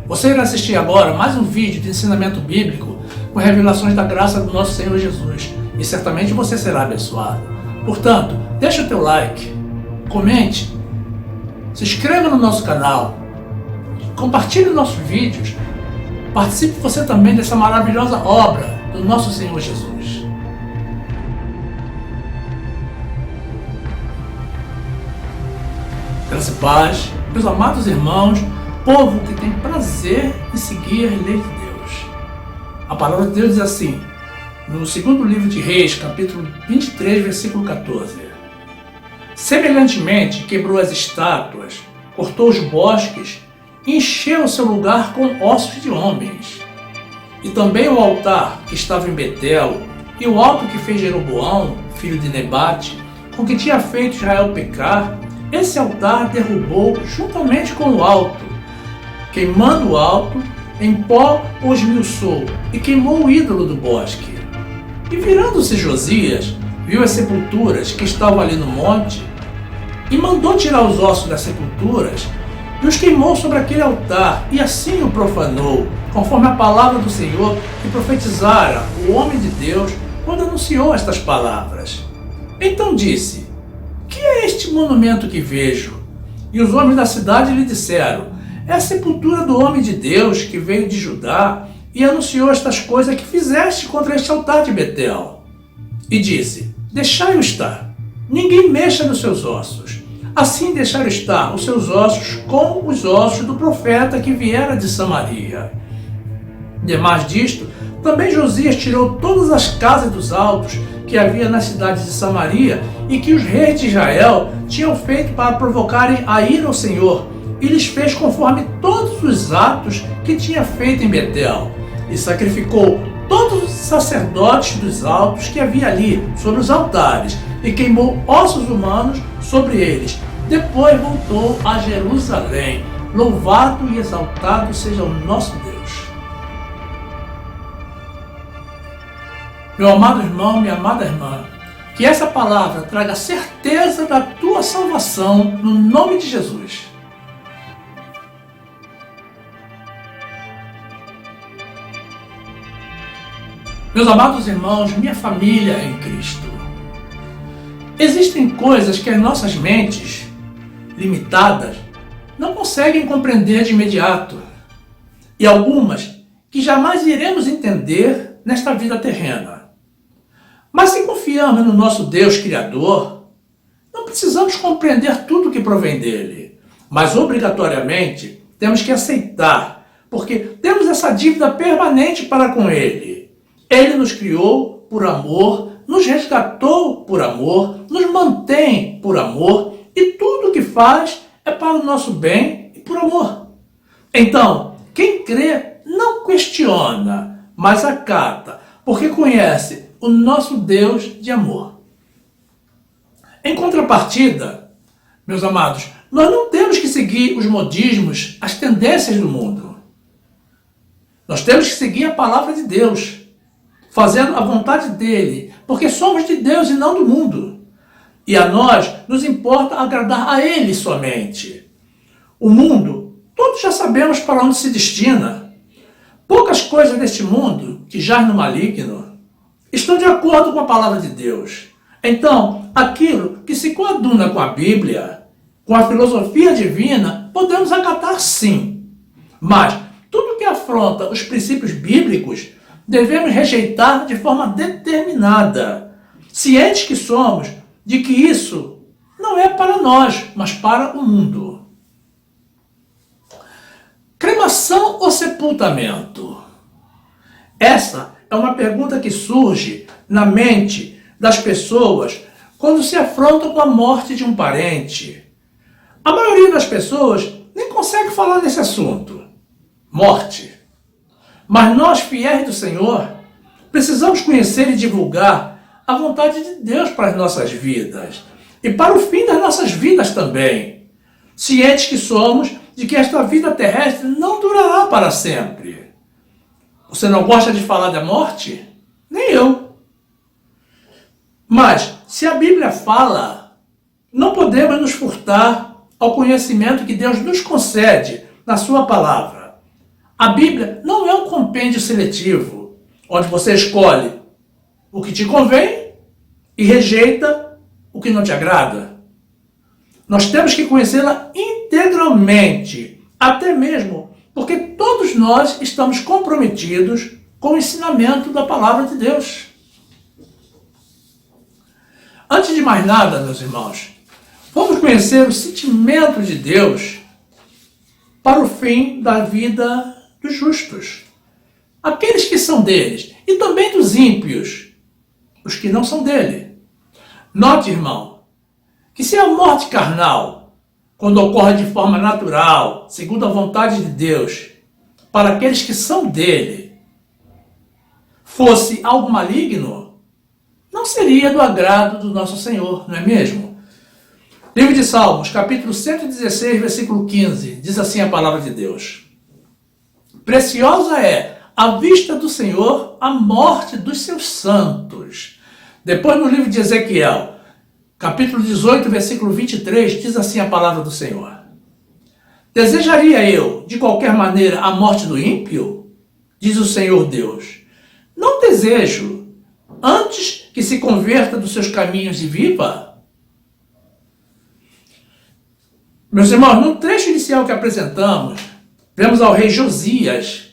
Você irá assistir agora mais um vídeo de ensinamento bíblico com revelações da graça do nosso Senhor Jesus e certamente você será abençoado. Portanto, deixa o teu like, comente, se inscreva no nosso canal, compartilhe nossos vídeos, participe você também dessa maravilhosa obra do nosso Senhor Jesus. Graça e paz, meus amados irmãos, povo que tem prazer em seguir a lei de Deus. A palavra de Deus diz assim, no segundo livro de Reis, capítulo 23, versículo 14. Semelhantemente, quebrou as estátuas, cortou os bosques, e encheu o seu lugar com ossos de homens. E também o altar que estava em Betel, e o alto que fez Jeroboão, filho de Nebate, com que tinha feito Israel pecar, esse altar derrubou juntamente com o alto, queimando o alto, em pó o esmiuçou e queimou o ídolo do bosque. E virando-se Josias, viu as sepulturas que estavam ali no monte, e mandou tirar os ossos das sepulturas, e os queimou sobre aquele altar, e assim o profanou, conforme a palavra do Senhor que profetizara o homem de Deus quando anunciou estas palavras. Então disse: que é este monumento que vejo? E os homens da cidade lhe disseram: é a sepultura do homem de Deus que veio de Judá e anunciou estas coisas que fizeste contra este altar de Betel. E disse: deixai-o estar, ninguém mexa nos seus ossos. Assim deixaram estar os seus ossos com os ossos do profeta que viera de Samaria. Demais disto, também Josias tirou todas as casas dos altos que havia nas cidades de Samaria e que os reis de Israel tinham feito para provocarem a ira ao Senhor, e lhes fez conforme todos os atos que tinha feito em Betel, e sacrificou todos os sacerdotes dos altos que havia ali sobre os altares, e queimou ossos humanos sobre eles. Depois voltou a Jerusalém. Louvado e exaltado seja o nosso Deus. Meu amado irmão, minha amada irmã, que essa palavra traga certeza da tua salvação no nome de Jesus. Meus amados irmãos, minha família em Cristo, existem coisas que as nossas mentes limitadas não conseguem compreender de imediato, e algumas que jamais iremos entender nesta vida terrena. Mas se confiamos no nosso Deus Criador, não precisamos compreender tudo que provém dele, mas obrigatoriamente temos que aceitar, porque temos essa dívida permanente para com ele. Ele nos criou por amor, nos resgatou por amor, nos mantém por amor, e tudo o que faz é para o nosso bem e por amor. Então, quem crê não questiona, mas acata, porque conhece o nosso Deus de amor. Em contrapartida, meus amados, nós não temos que seguir os modismos, as tendências do mundo. Nós temos que seguir a palavra de Deus, fazendo a vontade dele, porque somos de Deus e não do mundo. E a nós nos importa agradar a ele somente. O mundo, todos já sabemos para onde se destina. Poucas coisas deste mundo, que jaz no maligno, estão de acordo com a palavra de Deus. Então, aquilo que se coaduna com a Bíblia, com a filosofia divina, podemos acatar sim. Mas tudo que afronta os princípios bíblicos, devemos rejeitar de forma determinada, cientes que somos de que isso não é para nós, mas para o mundo. Cremação ou sepultamento? Essa é uma pergunta que surge na mente das pessoas quando se afrontam com a morte de um parente. A maioria das pessoas nem consegue falar nesse assunto. Morte. Mas nós, fiéis do Senhor, precisamos conhecer e divulgar a vontade de Deus para as nossas vidas e para o fim das nossas vidas também, cientes que somos de que esta vida terrestre não durará para sempre. Você não gosta de falar da morte? Nem eu. Mas, se a Bíblia fala, não podemos nos furtar ao conhecimento que Deus nos concede na sua palavra. A Bíblia não é um compêndio seletivo, onde você escolhe o que te convém e rejeita o que não te agrada. Nós temos que conhecê-la integralmente, até mesmo porque todos nós estamos comprometidos com o ensinamento da palavra de Deus. Antes de mais nada, meus irmãos, vamos conhecer o sentimento de Deus para o fim da vida dos justos, aqueles que são deles, e também dos ímpios, os que não são dele. Note, irmão, que se a morte carnal, quando ocorre de forma natural, segundo a vontade de Deus, para aqueles que são dele, fosse algo maligno, não seria do agrado do nosso Senhor, não é mesmo? Livro de Salmos, capítulo 116, versículo 15, diz assim a palavra de Deus: preciosa é à vista do Senhor a morte dos seus santos. Depois, no livro de Ezequiel, capítulo 18, versículo 23, diz assim a palavra do Senhor: desejaria eu, de qualquer maneira, a morte do ímpio? Diz o Senhor Deus. Não desejo, antes que se converta dos seus caminhos e viva. Meus irmãos, no trecho inicial que apresentamos, vemos ao rei Josias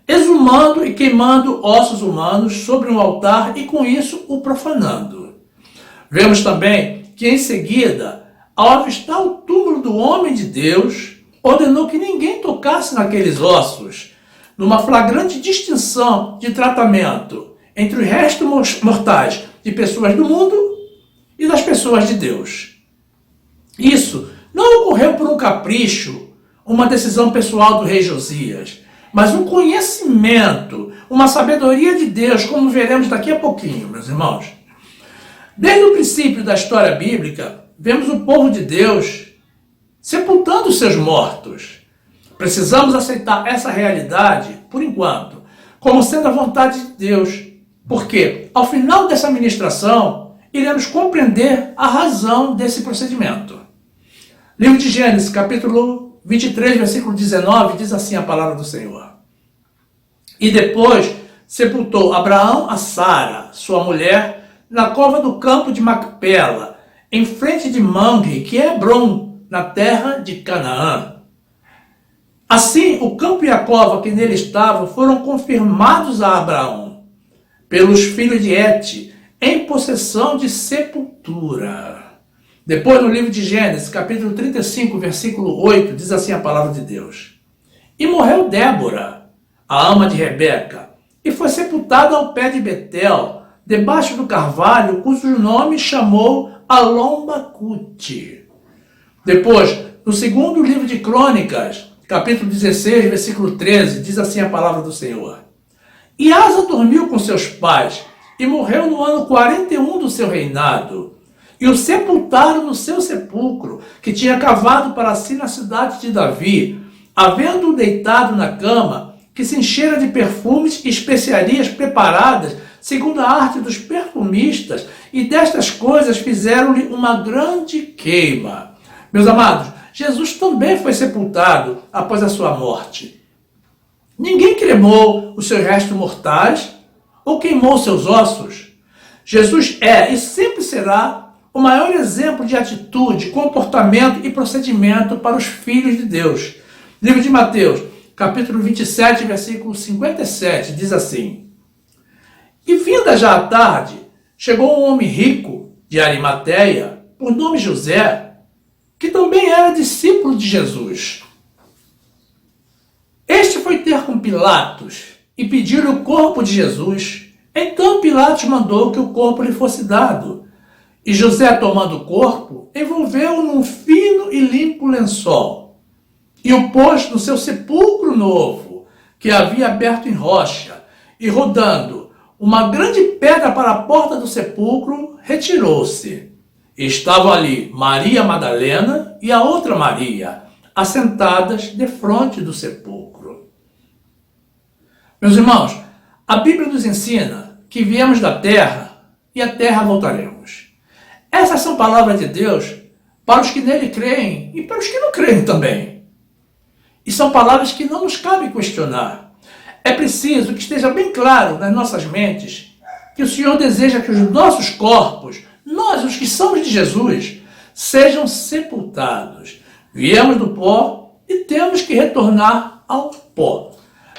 exumando e queimando ossos humanos sobre um altar e com isso o profanando. Vemos também que em seguida, ao avistar o túmulo do homem de Deus, ordenou que ninguém tocasse naqueles ossos, numa flagrante distinção de tratamento entre os restos mortais de pessoas do mundo e das pessoas de Deus. Isso não ocorreu por um capricho, uma decisão pessoal do rei Josias, mas um conhecimento, uma sabedoria de Deus, como veremos daqui a pouquinho, meus irmãos. Desde o princípio da história bíblica, vemos o povo de Deus sepultando os seus mortos. Precisamos aceitar essa realidade, por enquanto, como sendo a vontade de Deus, porque, ao final dessa ministração, iremos compreender a razão desse procedimento. Livro de Gênesis, capítulo 23, versículo 19, diz assim a palavra do Senhor: e depois sepultou Abraão a Sara, sua mulher, na cova do campo de Macpela, em frente de Mamre, que é Hebrom, na terra de Canaã. Assim, o campo e a cova que nele estavam foram confirmados a Abraão, pelos filhos de Et, em possessão de sepultura. Depois, no livro de Gênesis, capítulo 35, versículo 8, diz assim a palavra de Deus: e morreu Débora, a ama de Rebeca, e foi sepultada ao pé de Betel, debaixo do carvalho, cujo nome chamou Alom-Bacute. Depois, no segundo livro de Crônicas, capítulo 16, versículo 13, diz assim a palavra do Senhor: e Asa dormiu com seus pais, e morreu no ano 41 do seu reinado. E o sepultaram no seu sepulcro, que tinha cavado para si na cidade de Davi, havendo-o deitado na cama, que se enchera de perfumes e especiarias preparadas, segundo a arte dos perfumistas, e destas coisas fizeram-lhe uma grande queima. Meus amados, Jesus também foi sepultado após a sua morte. Ninguém cremou os seus restos mortais ou queimou seus ossos. Jesus é e sempre será o maior exemplo de atitude, comportamento e procedimento para os filhos de Deus. Livro de Mateus, capítulo 27, versículo 57, diz assim: e vinda já a tarde, chegou um homem rico de Arimateia, por nome José, que também era discípulo de Jesus. Este foi ter com Pilatos e pedir o corpo de Jesus. Então Pilatos mandou que o corpo lhe fosse dado. E José, tomando o corpo, envolveu-o num fino e limpo lençol e o pôs no seu sepulcro novo, que havia aberto em rocha, e rodando uma grande pedra para a porta do sepulcro, retirou-se. E estavam ali Maria Madalena e a outra Maria, assentadas defronte do sepulcro. Meus irmãos, a Bíblia nos ensina que viemos da terra e à terra voltaremos. Essas são palavras de Deus para os que nele creem e para os que não creem também. E são palavras que não nos cabe questionar. É preciso que esteja bem claro nas nossas mentes que o Senhor deseja que os nossos corpos, nós, os que somos de Jesus, sejam sepultados. Viemos do pó e temos que retornar ao pó.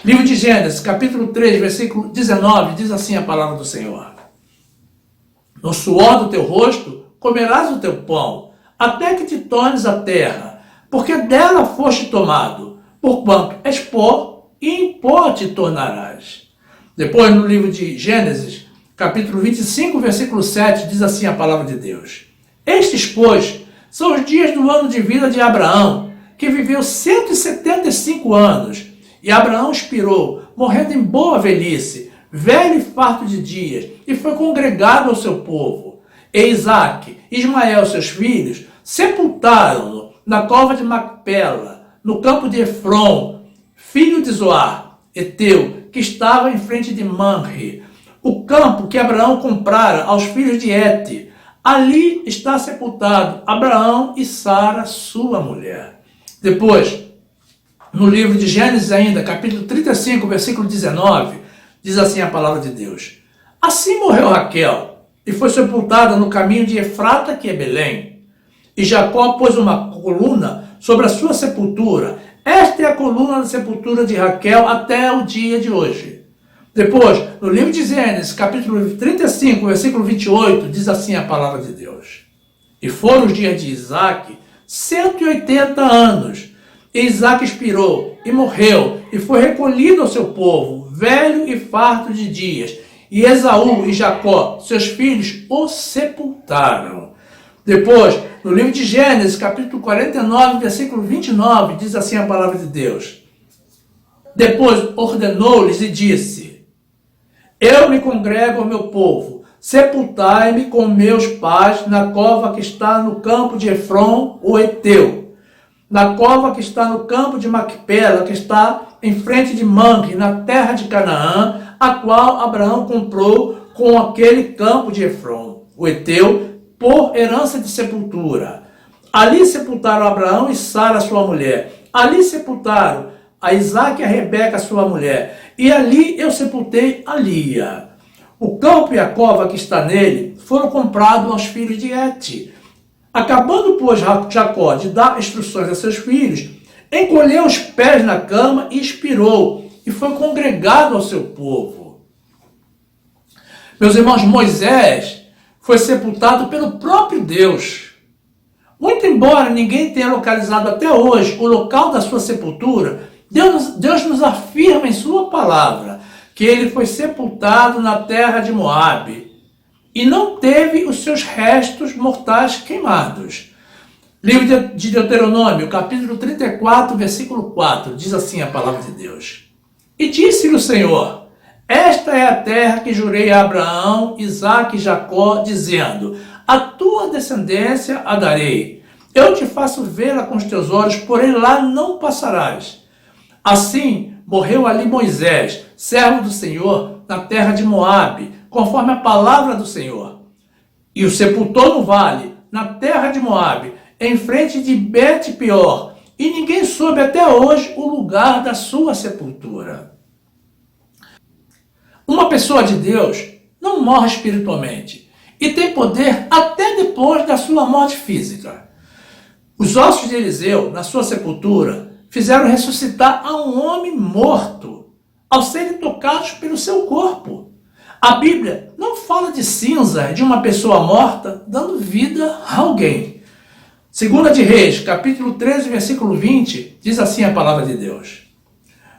Livro de Gênesis, capítulo 3, versículo 19, diz assim a palavra do Senhor: no suor do teu rosto comerás o teu pão, até que te tornes a terra, porque dela foste tomado, porquanto és pó, e em pó te tornarás. Depois, no livro de Gênesis, capítulo 25, versículo 7, diz assim a palavra de Deus: estes, pois, são os dias do ano de vida de Abraão, que viveu 175 anos, e Abraão expirou, morrendo em boa velhice, velho e farto de dias, e foi congregado ao seu povo. E Isaque e Ismael, seus filhos, sepultaram-no na cova de Macpela, no campo de Efron, filho de Zoar, Eteu, que estava em frente de Manre, o campo que Abraão comprara aos filhos de Hete. Ali está sepultado Abraão e Sara, sua mulher. Depois, no livro de Gênesis ainda, capítulo 35, versículo 19, diz assim a palavra de Deus: assim morreu Raquel, e foi sepultada no caminho de Efrata, que é Belém. E Jacó pôs uma coluna sobre a sua sepultura. Esta é a coluna da sepultura de Raquel até o dia de hoje. Depois, no livro de Gênesis, capítulo 35, versículo 28, diz assim a palavra de Deus: e foram os dias de Isaque 180 anos. E Isaque expirou e morreu, e foi recolhido ao seu povo, velho e farto de dias. E Esaú e Jacó, seus filhos, o sepultaram. Depois, no livro de Gênesis, capítulo 49, versículo 29, diz assim a palavra de Deus: depois ordenou-lhes e disse: eu me congrego ao meu povo, sepultai-me com meus pais na cova que está no campo de Efron, o Eteu, na cova que está no campo de Macpela, que está em frente de Manre, na terra de Canaã, a qual Abraão comprou com aquele campo de Efron, o Eteu, por herança de sepultura. Ali sepultaram Abraão e Sara, sua mulher. Ali sepultaram a Isaque e a Rebeca, sua mulher. E ali eu sepultei a Lia. O campo e a cova que está nele foram comprados aos filhos de Hete. Acabando, pois, Jacó de dar instruções a seus filhos, encolheu os pés na cama e expirou, e foi congregado ao seu povo. Meus irmãos, Moisés foi sepultado pelo próprio Deus. Muito embora ninguém tenha localizado até hoje o local da sua sepultura, Deus nos afirma em sua palavra que ele foi sepultado na terra de Moabe e não teve os seus restos mortais queimados. Livro de Deuteronômio, capítulo 34, versículo 4, diz assim a palavra de Deus: e disse-lhe o Senhor: esta é a terra que jurei a Abraão, Isaque e Jacó, dizendo: a tua descendência a darei. Eu te faço vê-la com os teus olhos, porém lá não passarás. Assim morreu ali Moisés, servo do Senhor, na terra de Moabe, conforme a palavra do Senhor. E o sepultou no vale, na terra de Moabe, em frente de Bet-peor, e ninguém soube até hoje o lugar da sua sepultura. Uma pessoa de Deus não morre espiritualmente e tem poder até depois da sua morte física. Os ossos de Eliseu, na sua sepultura, fizeram ressuscitar a um homem morto, ao serem tocados pelo seu corpo. A Bíblia não fala de cinza de uma pessoa morta dando vida a alguém. 2 de Reis, capítulo 13, versículo 20, diz assim a palavra de Deus: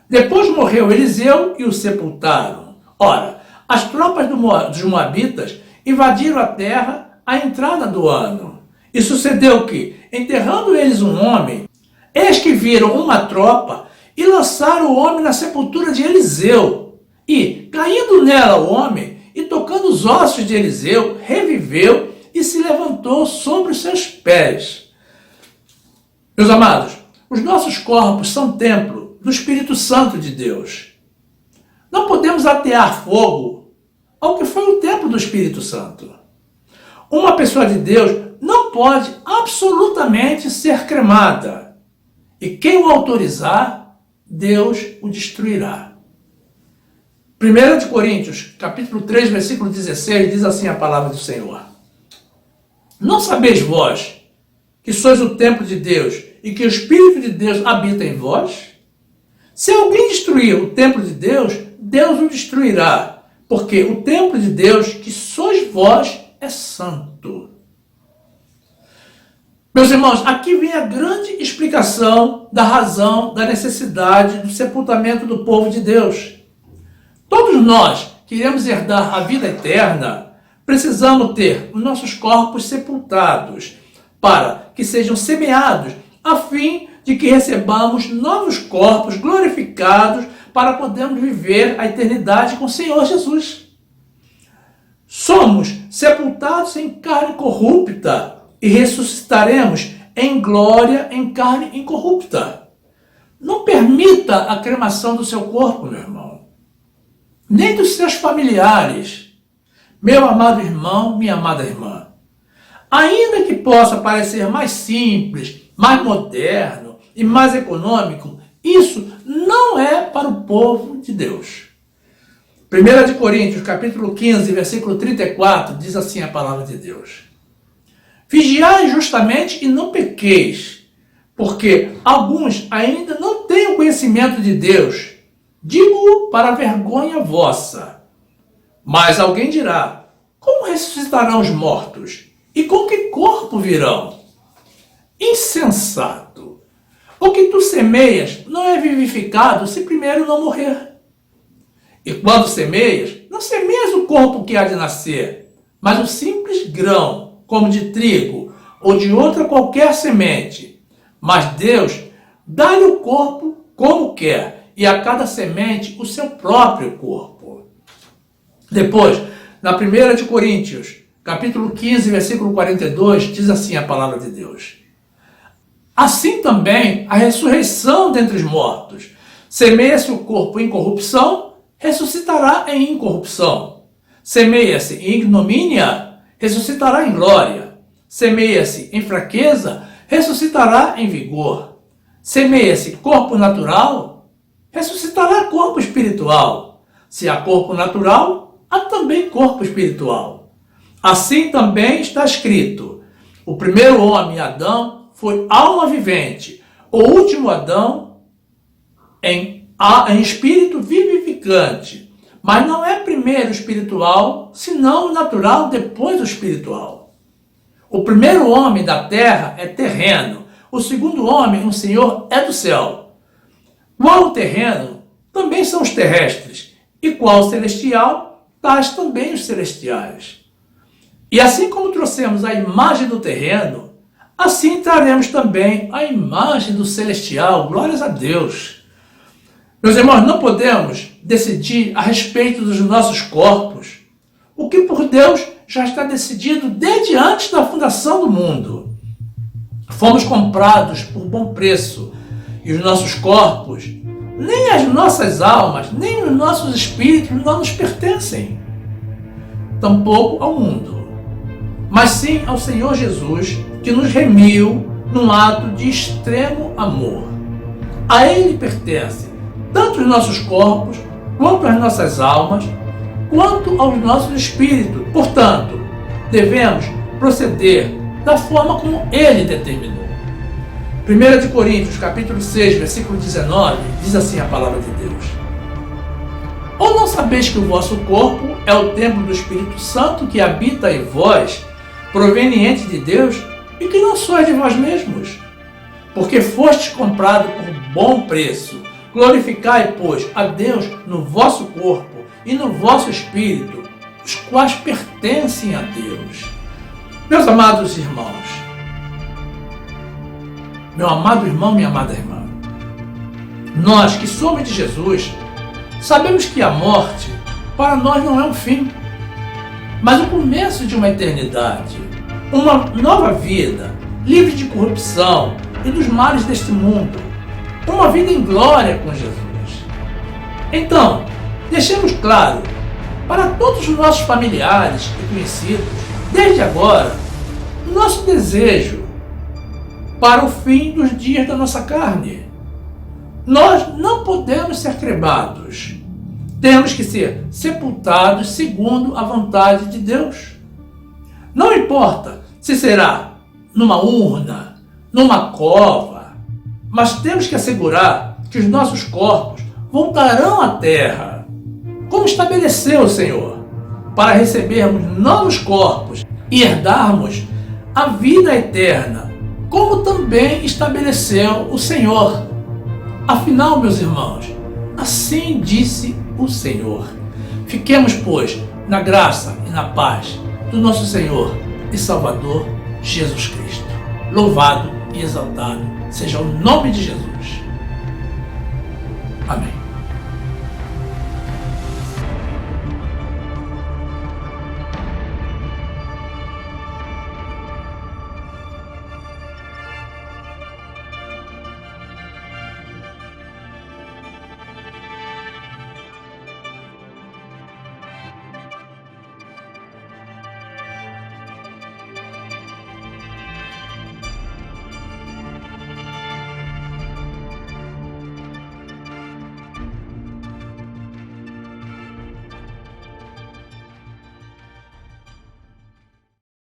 depois morreu Eliseu e o sepultaram. Ora, as tropas dos Moabitas invadiram a terra à entrada do ano. E sucedeu que, enterrando eles um homem, eis que viram uma tropa e lançaram o homem na sepultura de Eliseu. E, caindo nela o homem, e tocando os ossos de Eliseu, reviveu e se levantou sobre os seus pés. Meus amados, os nossos corpos são templo do Espírito Santo de Deus. Não podemos atear fogo ao que foi o templo do Espírito Santo. Uma pessoa de Deus não pode absolutamente ser cremada. e quem o autorizar, Deus o destruirá. 1 Coríntios, capítulo 3, versículo 16, diz assim a palavra do Senhor. Não sabeis vós que sois o templo de Deus e que o Espírito de Deus habita em vós? Se alguém destruir o templo de Deus, Deus o destruirá, porque o templo de Deus, que sois vós, é santo. Meus irmãos, aqui vem a grande explicação da razão, da necessidade do sepultamento do povo de Deus. Todos nós que iremos herdar a vida eterna, precisamos ter os nossos corpos sepultados, para que sejam semeados, a fim de que recebamos novos corpos glorificados para podermos viver a eternidade com o Senhor Jesus. Somos sepultados em carne corrupta e ressuscitaremos em glória em carne incorrupta. Não permita a cremação do seu corpo, meu irmão, nem dos seus familiares. Meu amado irmão, minha amada irmã, ainda que possa parecer mais simples, mais moderno e mais econômico, isso não é para o povo de Deus. 1 Coríntios, capítulo 15, versículo 34, diz assim a palavra de Deus. Vigiai justamente e não pequeis, porque alguns ainda não têm o conhecimento de Deus. Digo-o para a vergonha vossa. Mas alguém dirá, como ressuscitarão os mortos? E com que corpo virão? Insensato! O que tu semeias não é vivificado se primeiro não morrer. E quando semeias, não semeias o corpo que há de nascer, mas o simples grão, como de trigo, ou de outra qualquer semente. Mas Deus dá-lhe o corpo como quer, e a cada semente o seu próprio corpo. Depois, na 1 Coríntios, capítulo 15, versículo 42, diz assim a palavra de Deus. Assim também a ressurreição dentre os mortos. Semeia-se o corpo em corrupção, ressuscitará em incorrupção. Semeia-se em ignomínia, ressuscitará em glória. Semeia-se em fraqueza, ressuscitará em vigor. Semeia-se corpo natural, ressuscitará corpo espiritual. Se há corpo natural, há também corpo espiritual. Assim também está escrito: o primeiro homem, Adão, foi alma vivente, o último Adão em espírito vivificante. Mas não é primeiro o espiritual, senão o natural, depois o espiritual. O primeiro homem da terra é terreno, o segundo homem, o Senhor, é do céu. Qual o terreno, também são os terrestres, e qual o celestial, tais também os celestiais. E assim como trouxemos a imagem do terreno, assim traremos também a imagem do celestial. Glórias a Deus. Meus irmãos, não podemos decidir a respeito dos nossos corpos o que por Deus já está decidido desde antes da fundação do mundo. Fomos comprados por bom preço e os nossos corpos, nem as nossas almas, nem os nossos espíritos não nos pertencem, tampouco ao mundo, mas sim ao Senhor Jesus, que nos remiu num ato de extremo amor. A Ele pertence tanto os nossos corpos, quanto as nossas almas, quanto aos nossos espíritos. Portanto, devemos proceder da forma como Ele determinou. 1 Coríntios, capítulo 6, versículo 19, diz assim a palavra de Deus. Ou não sabeis que o vosso corpo é o templo do Espírito Santo que habita em vós, proveniente de Deus, e que não sois de vós mesmos? Porque fostes comprado por bom preço. Glorificai, pois, a Deus no vosso corpo e no vosso espírito, os quais pertencem a Deus. Meus amados irmãos, meu amado irmão, minha amada irmã, nós que somos de Jesus, sabemos que a morte para nós não é um fim, mas o começo de uma eternidade, uma nova vida, livre de corrupção e dos males deste mundo, uma vida em glória com Jesus. Então, deixemos claro para todos os nossos familiares e conhecidos, desde agora, o nosso desejo para o fim dos dias da nossa carne. Nós não podemos ser cremados. Temos que ser sepultados segundo a vontade de Deus. Não importa se será numa urna, numa cova, mas temos que assegurar que os nossos corpos voltarão à terra, como estabeleceu o Senhor, para recebermos novos corpos e herdarmos a vida eterna, como também estabeleceu o Senhor. Afinal, meus irmãos, assim disse o Senhor. Fiquemos, pois, na graça e na paz do nosso Senhor e Salvador Jesus Cristo. Louvado e exaltado seja o nome de Jesus. Amém.